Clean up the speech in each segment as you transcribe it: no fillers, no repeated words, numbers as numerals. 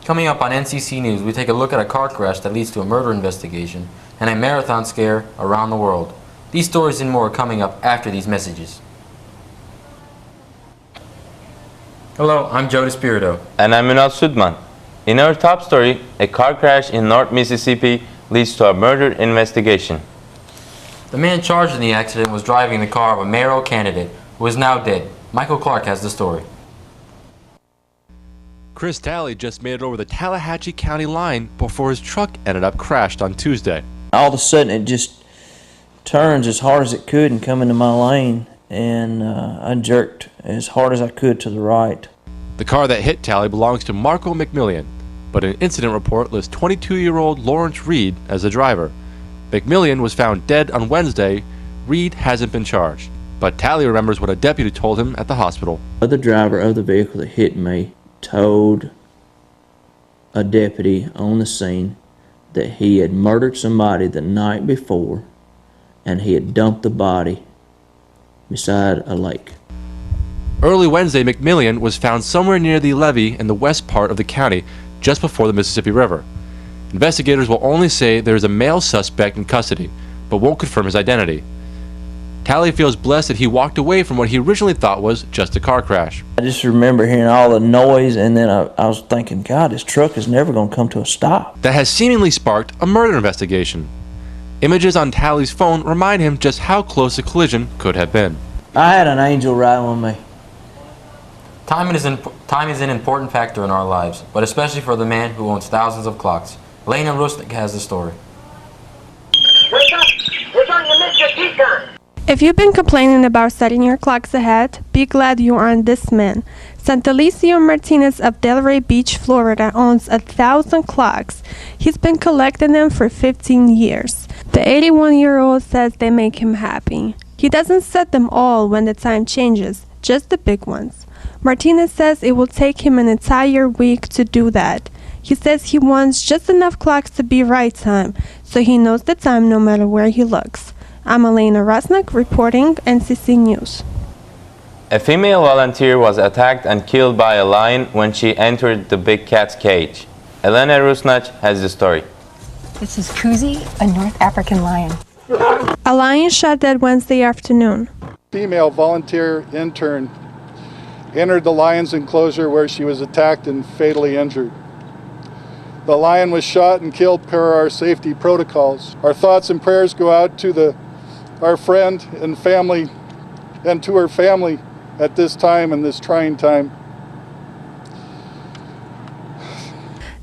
Coming up on NCC News, we take a look at a car crash that leads to a murder investigation and a marathon scare around the world. These stories and more are coming up after these messages. Hello, I'm Joe DeSpirito. And I'm Minal Sudman. In our top story, a car crash in North Mississippi leads to a murder investigation. The man charged in the accident was driving the car of a mayoral candidate who is now dead. Michael Clark has the story. Chris Talley just made it over the Tallahatchie County line before his truck ended up crashed on Tuesday. All of a sudden it just turns as hard as it could and come into my lane, and I jerked as hard as I could to the right. The car that hit Talley belongs to Marco McMillian, but an incident report lists 22-year-old Lawrence Reed as the driver. McMillian was found dead on Wednesday. Reed hasn't been charged, but Talley remembers what a deputy told him at the hospital. The driver of the vehicle that hit me told a deputy on the scene that he had murdered somebody the night before and he had dumped the body beside a lake. Early Wednesday, McMillian was found somewhere near the levee in the west part of the county, just before the Mississippi River. Investigators will only say there is a male suspect in custody, but won't confirm his identity. Talley feels blessed that he walked away from what he originally thought was just a car crash. I just remember hearing all the noise, and then I was thinking, God, this truck is never going to come to a stop. That has seemingly sparked a murder investigation. Images on Talley's phone remind him just how close a collision could have been. I had an angel riding with me. Time is an important factor in our lives, but especially for the man who owns thousands of clocks. Elena R has the story. Wake up! We're going to miss your tea time! If you've been complaining about setting your clocks ahead, be glad you aren't this man. Santelicio Martinez of Delray Beach, Florida owns 1,000 clocks. He's been collecting them for 15 years. The 81-year-old says they make him happy. He doesn't set them all when the time changes, just the big ones. Martinez says it will take him an entire week to do that. He says he wants just enough clocks to be right time, so he knows the time no matter where he looks. I'm Elena R reporting NCC News. A female volunteer was attacked and killed by a lion when she entered the big cat's cage. Elena R has the story. This is Kuzi, a North African lion. A lion shot dead Wednesday afternoon. Female volunteer intern entered the lion's enclosure where she was attacked and fatally injured. The lion was shot and killed per our safety protocols. Our thoughts and prayers go out to our friend and family, and to her family at this time and this trying time.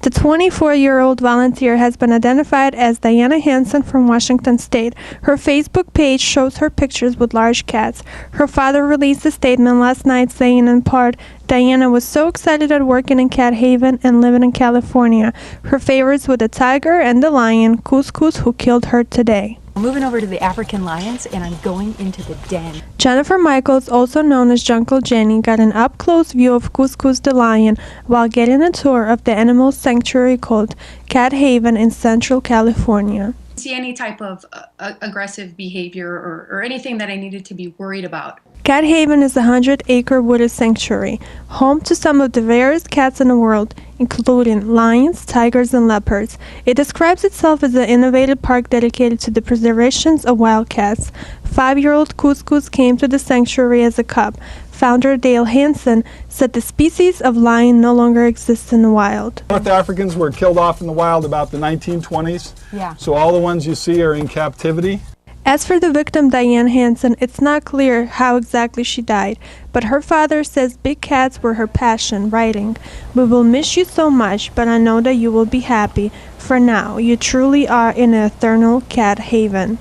The 24-year-old volunteer has been identified as Diana Hansen from Washington State. Her Facebook page shows her pictures with large cats. Her father released a statement last night saying in part, Diana was so excited at working in Cat Haven and living in California. Her favorites were the tiger and the lion, Couscous, who killed her today. I'm moving over to the African lions and I'm going into the den. Jennifer Michaels, also known as Jungle Jenny, got an up-close view of Couscous the lion while getting a tour of the animal sanctuary called Cat Haven in Central California. See any type of aggressive behavior or anything that I needed to be worried about. Cat Haven is a 100-acre wooded sanctuary, home to some of the rarest cats in the world, including lions, tigers, and leopards. It describes itself as an innovative park dedicated to the preservation of wild cats. 5-year-old Couscous came to the sanctuary as a cub. Founder Dale Hansen said the species of lion no longer exists in the wild. North Africans were killed off in the wild about the 1920s. Yeah. So all the ones you see are in captivity. As for the victim, Diane Hansen, it's not clear how exactly she died, but her father says big cats were her passion, writing, "We will miss you so much, but I know that you will be happy. For now, you truly are in an eternal cat haven."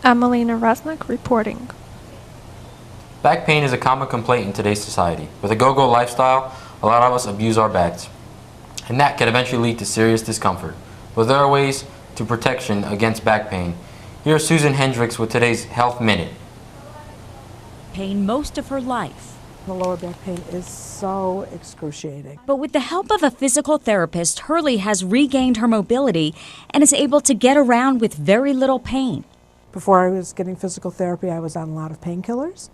I'm Elena Rusnak reporting. Back pain is a common complaint in today's society. With a go-go lifestyle, a lot of us abuse our backs, and that can eventually lead to serious discomfort. But there are ways to protection against back pain. Here's Susan Hendricks with today's Health Minute. Pain most of her life. The lower back pain is so excruciating. But with the help of a physical therapist, Hurley has regained her mobility and is able to get around with very little pain. Before I was getting physical therapy, I was on a lot of painkillers.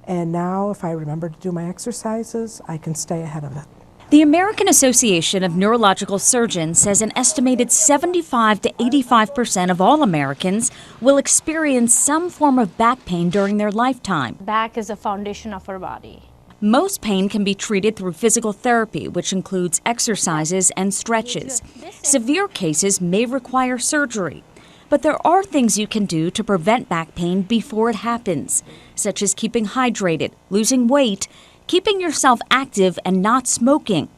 And now, if I remember to do my exercises, I can stay ahead of it. The American Association of Neurological Surgeons says an estimated 75 to 85% of all Americans will experience some form of back pain during their lifetime. Back is the foundation of our body. Most pain can be treated through physical therapy, which includes exercises and stretches. Severe cases may require surgery. But there are things you can do to prevent back pain before it happens, such as keeping hydrated, losing weight, keeping yourself active, and not smoking.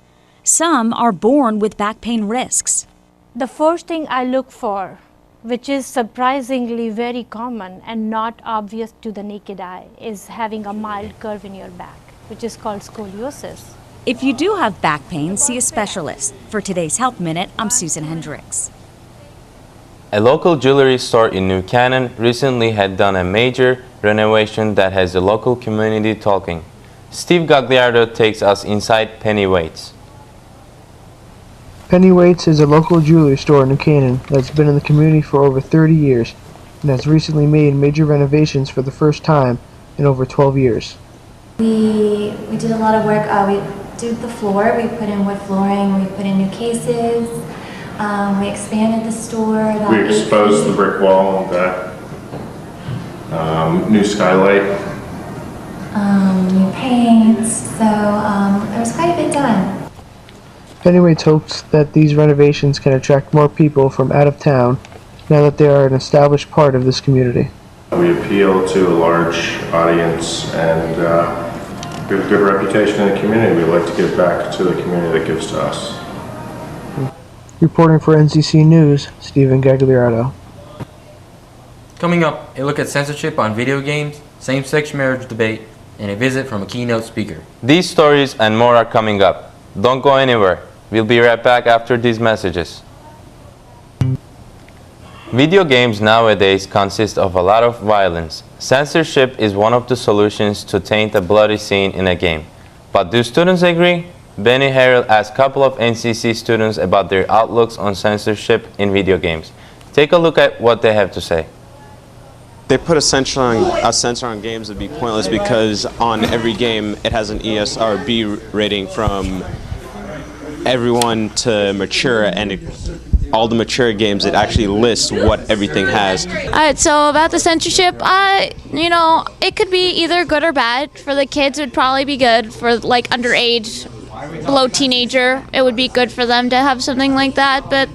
Some are born with back pain risks. The first thing I look for, which is surprisingly very common and not obvious to the naked eye, is having a mild curve in your back, which is called scoliosis. If you do have back pain, see a specialist. For today's Health Minute, I'm Susan Hendricks. A local jewelry store in New Canaan recently had done a major renovation that has the local community talking. Steve Gagliardo takes us inside Pennywaits. Pennywaits is a local jewelry store in New Canaan that's been in the community for over 30 years and has recently made major renovations for the first time in over 12 years. We did a lot of work. We did the floor, we put in wood flooring, we put in new cases. We expanded the store. We exposed the brick wall and that. New skylight. New paint. So there was quite a bit done. Pennywaits hopes that these renovations can attract more people from out of town now that they are an established part of this community. We appeal to a large audience and we have a good reputation in the community. We like to give back to the community that gives to us. Reporting for NCC News, Stephen Gagliardo. Coming up, a look at censorship on video games, same-sex marriage debate, and a visit from a keynote speaker. These stories and more are coming up. Don't go anywhere. We'll be right back after these messages. Video games nowadays consist of a lot of violence. Censorship is one of the solutions to taint a bloody scene in a game. But do students agree? Benny Harrell asked a couple of NCC students about their outlooks on censorship in video games. Take a look at what they have to say. They put a censor on games would be pointless because on every game it has an ESRB rating from everyone to mature, and all the mature games it actually lists what everything has. So about the censorship, you know, it could be either good or bad. For the kids, it would probably be good. For like underage, below teenager, it would be good for them to have something like that. But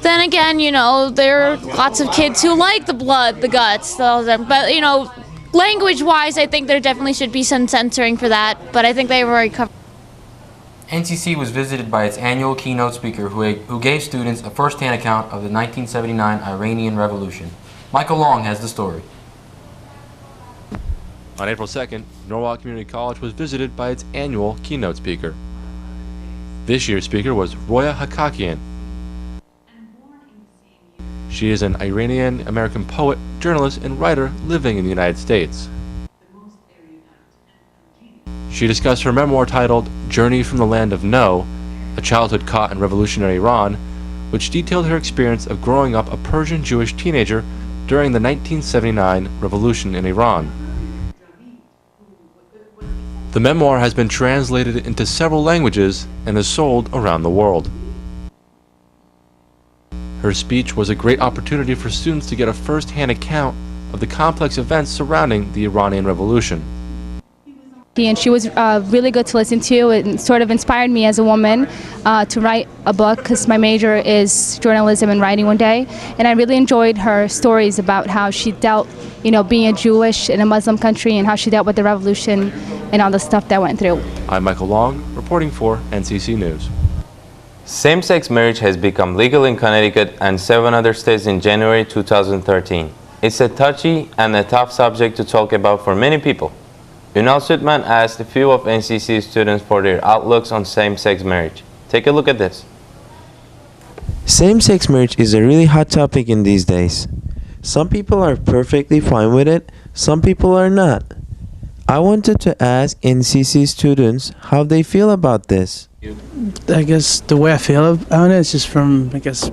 then again, you know, there are lots of kids who like the blood, the guts, all of them. But you know, language-wise, I think there definitely should be some censoring for that. But I think they've already covered. NCC was visited by its annual keynote speaker who gave students a first-hand account of the 1979 Iranian Revolution. Michael Long has the story. On April 2nd, Norwalk Community College was visited by its annual keynote speaker. This year's speaker was Roya Hakakian. She is an Iranian-American poet, journalist, and writer living in the United States. She discussed her memoir titled Journey from the Land of No, a childhood caught in revolutionary Iran, which detailed her experience of growing up a Persian Jewish teenager during the 1979 revolution in Iran. The memoir has been translated into several languages and is sold around the world. Her speech was a great opportunity for students to get a first-hand account of the complex events surrounding the Iranian Revolution. And she was really good to listen to. It sort of inspired me as a woman to write a book because my major is journalism and writing one day. And I really enjoyed her stories about how she dealt, you know, being a Jewish in a Muslim country and how she dealt with the revolution and all the stuff that went through. I'm Michael Long, reporting for NCC News. Same-sex marriage has become legal in Connecticut and 7 other states in January 2013. It's a touchy and a tough subject to talk about for many people. Ünal Sütman asked a few of NCC students for their outlooks on same-sex marriage. Take a look at this. Same-sex marriage is a really hot topic in these days. Some people are perfectly fine with it, some people are not. I wanted to ask NCC students how they feel about this. I guess the way I feel about it is just from, I guess,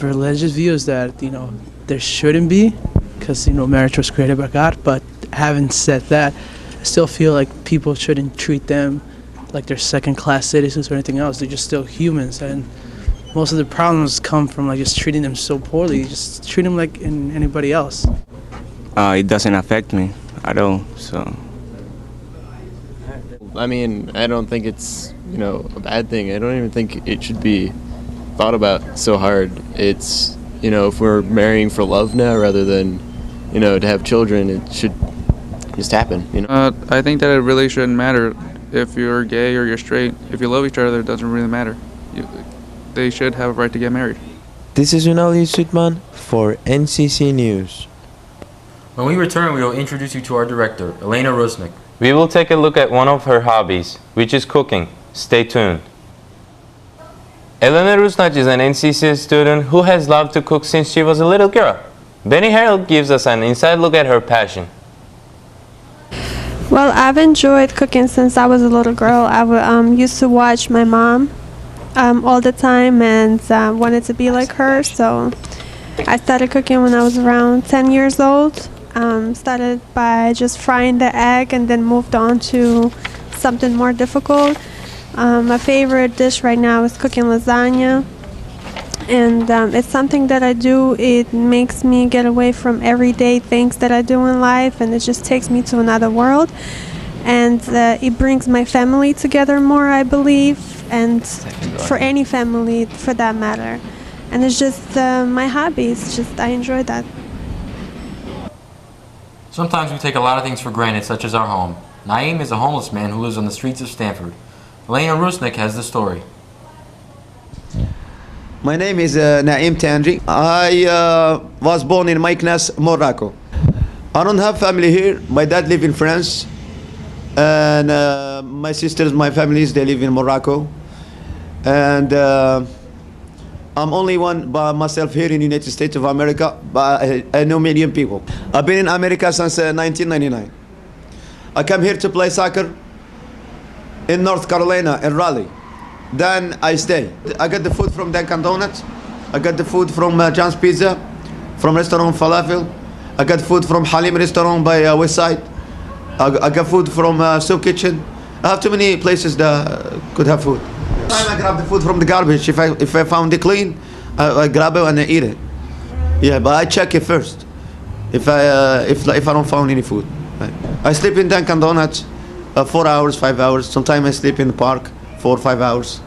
religious views that, you know, there shouldn't be, because, you know, marriage was created by God. But having said that, I still feel like people shouldn't treat them like they're second-class citizens or anything else. They're just still humans, and most of the problems come from like just treating them so poorly. Just treat them like anybody else. It doesn't affect me at all, so. I mean, I don't think it's, a bad thing. I don't even think it should be thought about so hard. It's, if we're marrying for love now rather than, to have children, it should just happen, I think that it really shouldn't matter if you're gay or you're straight. If you love each other, it doesn't really matter. They should have a right to get married. This is Unali Sutman for NCC News. When we return, we will introduce you to our director, Elena R. We will take a look at one of her hobbies, which is cooking. Stay tuned. Elena Rusnak is an NCC student who has loved to cook since she was a little girl. Benny Harold gives us an inside look at her passion. Well, I've enjoyed cooking since I was a little girl. I used to watch my mom all the time and wanted to be like her. So I started cooking when I was around 10 years old. Started by just frying the egg and then moved on to something more difficult. My favorite dish right now is cooking lasagna. And it's something that I do. It makes me get away from everyday things that I do in life, and it just takes me to another world. And it brings my family together more, I believe, and for any family for that matter. And it's just my hobby. It's just I enjoy that. Sometimes we take a lot of things for granted, such as our home. Naeem is a homeless man who lives on the streets of Stanford. Elena Rusnak has the story. My name is Naeem Tanji. I was born in Meknes, Morocco. I don't have family here. My dad lives in France. And my sisters, my families, they live in Morocco. And I'm only one by myself here in the United States of America, but I know million people. I've been in America since 1999. I came here to play soccer in North Carolina, in Raleigh. Then I stay. I get the food from Dunkin' Donuts. I get the food from John's Pizza, from restaurant Falafel. I get food from Halim restaurant by West Side. I get food from Soup Kitchen. I have too many places that could have food. I grab the food from the garbage. If I found it clean, I grab it and I eat it. Yeah, but I check it first. If I don't find any food, I sleep in Dunkin' Donuts 4 hours, 5 hours. Sometimes I sleep in the park 4 or 5 hours.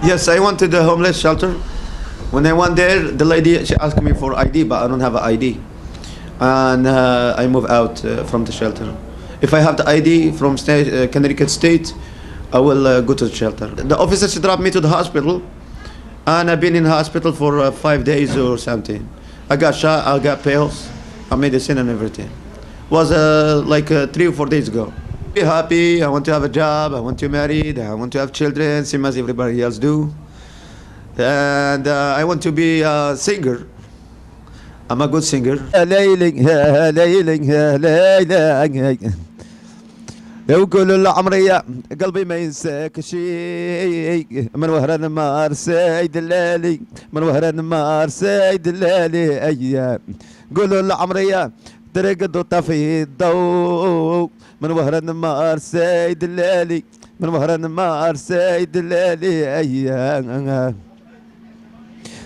Yes, I went to the homeless shelter. When I went there, the lady, she asked me for ID, but I don't have an ID. And I moved out from the shelter. If I have the ID from Connecticut State, I will go to the shelter. The officer, she dropped me to the hospital, and I've been in the hospital for 5 days or something. I got shot, I got pills, medicine and everything. Was like 3 or 4 days ago. Be happy, I want to have a job, I want to marry, I want to have children, same as everybody else do. And I want to be a singer. I'm a good singer. وكل العمرية قلبي ما ينساك شيء من وهران مار سيد الليلي من وهران مار سيد الليلي أيام قولوا العمرية طريق الضوء في الضوء من وهران مار سيد الليلي من وهران مار سيد الليلي أيام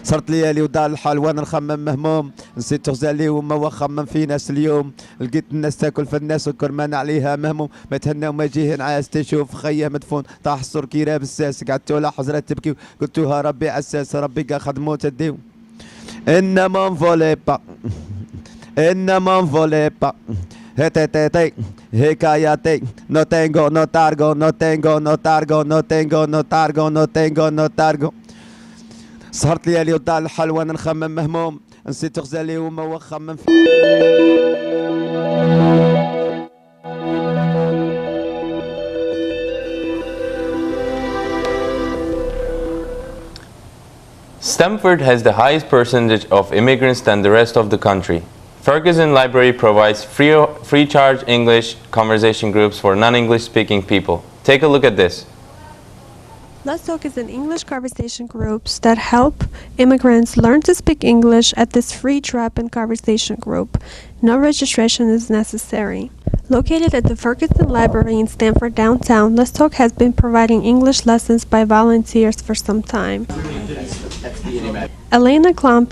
صرت ليالي ودار الحال وانا نخمم مهموم نسيت غزالي وما وخمم في ناس اليوم لقيت الناس تاكل في الناس والكرمان عليها مهموم ما تهنى وما يجيه نعاس تشوف خيه مدفون طاح الصور كيراب الساس قعدت ولا حزرت تبكي قلتوها ربي عساس ربي قا خدمو تديو انما نفولي با انما نفولي با هتتتي هكاياتي no tengo no targo no tengo no targo no tengo no targo no tengo no targo سهرت ليالي وضاع الحال وانا نخمم مهموم نسيت غزالي وما وخمم في Stanford has the highest percentage of immigrants than the rest of the country. Ferguson Library provides free charge English conversation groups for non-English speaking people. Take a look at this. Let's Talk is an English conversation groups that help immigrants learn to speak English at this free drop-in conversation group. No registration is necessary. Located at the Ferguson Library in Stamford downtown, Let's Talk has been providing English lessons by volunteers for some time. Elena R,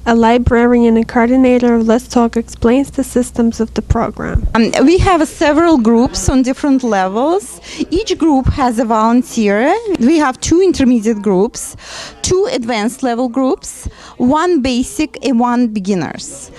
a librarian and coordinator of Let's Talk, explains the systems of the program. We have several groups on different levels. Each group has a volunteer. We have 2 intermediate groups, 2 advanced level groups, 1 basic and 1 beginners.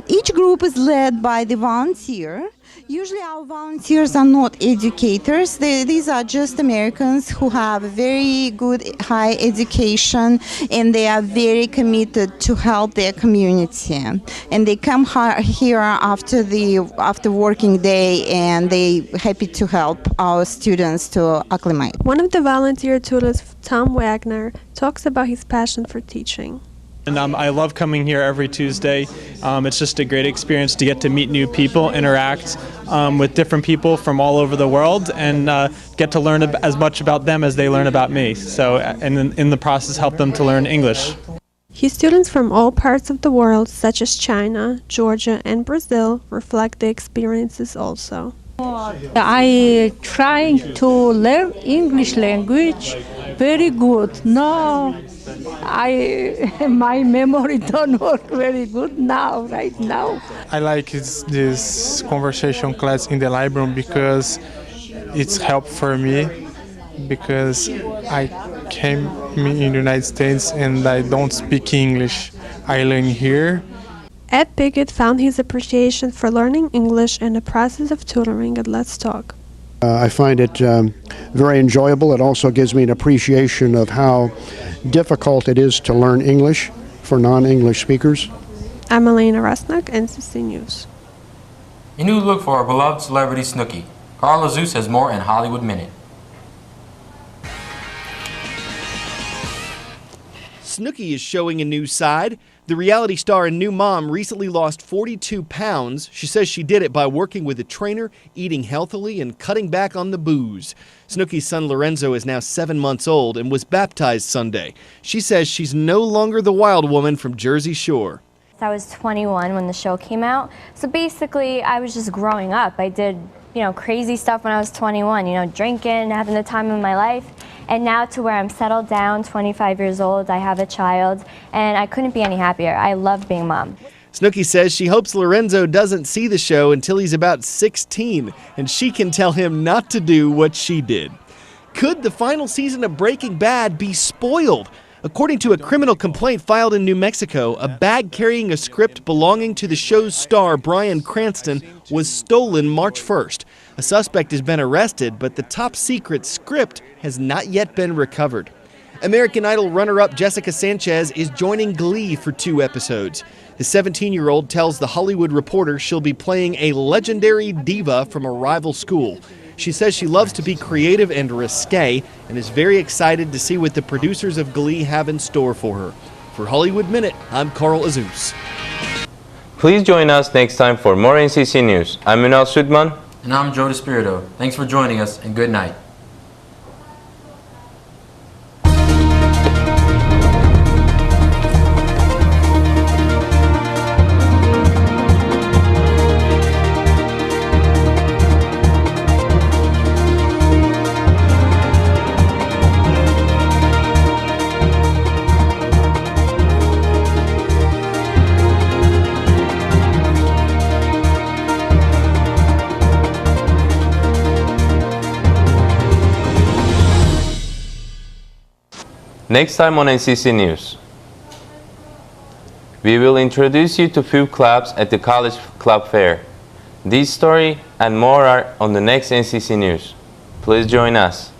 Each group is led by the volunteer. Usually our volunteers are not educators. These are just Americans who have very good high education, and they are very committed to help their community. And they come here after working day, and they happy to help our students to acclimate. One of the volunteer tutors, Tom Wagner, talks about his passion for teaching. And I love coming here every Tuesday. It's just a great experience to get to meet new people, interact with different people from all over the world, and get to learn as much about them as they learn about me. So, and in the process, help them to learn English. His students from all parts of the world, such as China, Georgia, and Brazil, reflect the experiences also. I try to learn English language very good. No, my memory don't work very good now, right now. I like this conversation class in the library because it's help for me, because I came in the United States and I don't speak English. I learn here. Ed Piggott found his appreciation for learning English in the process of tutoring at Let's Talk. I find it very enjoyable. It also gives me an appreciation of how difficult it is to learn English for non-English speakers. I'm Elena R, NCC News. A new look for our beloved celebrity Snooki. Carla Zeus has more in Hollywood Minute. Snooki is showing a new side. The reality star and new mom recently lost 42 pounds. She says she did it by working with a trainer, eating healthily, and cutting back on the booze. Snooki's son Lorenzo is now 7 months old and was baptized Sunday. She says she's no longer the wild woman from Jersey Shore. I was 21 when the show came out. So basically, I was just growing up. I did, crazy stuff when I was 21, drinking, having the time of my life. And now to where I'm settled down, 25 years old, I have a child, and I couldn't be any happier. I love being mom. Snooki says she hopes Lorenzo doesn't see the show until he's about 16, and she can tell him not to do what she did. Could the final season of Breaking Bad be spoiled? According to a criminal complaint filed in New Mexico, a bag carrying a script belonging to the show's star, Bryan Cranston, was stolen March 1st. A suspect has been arrested, but the top-secret script has not yet been recovered. American Idol runner-up Jessica Sanchez is joining Glee for 2 episodes. The 17-year-old tells The Hollywood Reporter she'll be playing a legendary diva from a rival school. She says she loves to be creative and risque and is very excited to see what the producers of Glee have in store for her. For Hollywood Minute, I'm Carl Azus. Please join us next time for more NCC News. I'm Minal Sudman. And I'm Joe DeSpirito. Thanks for joining us, and good night. Next time on NCC News, we will introduce you to few clubs at the College Club Fair. This story and more are on the next NCC News. Please join us.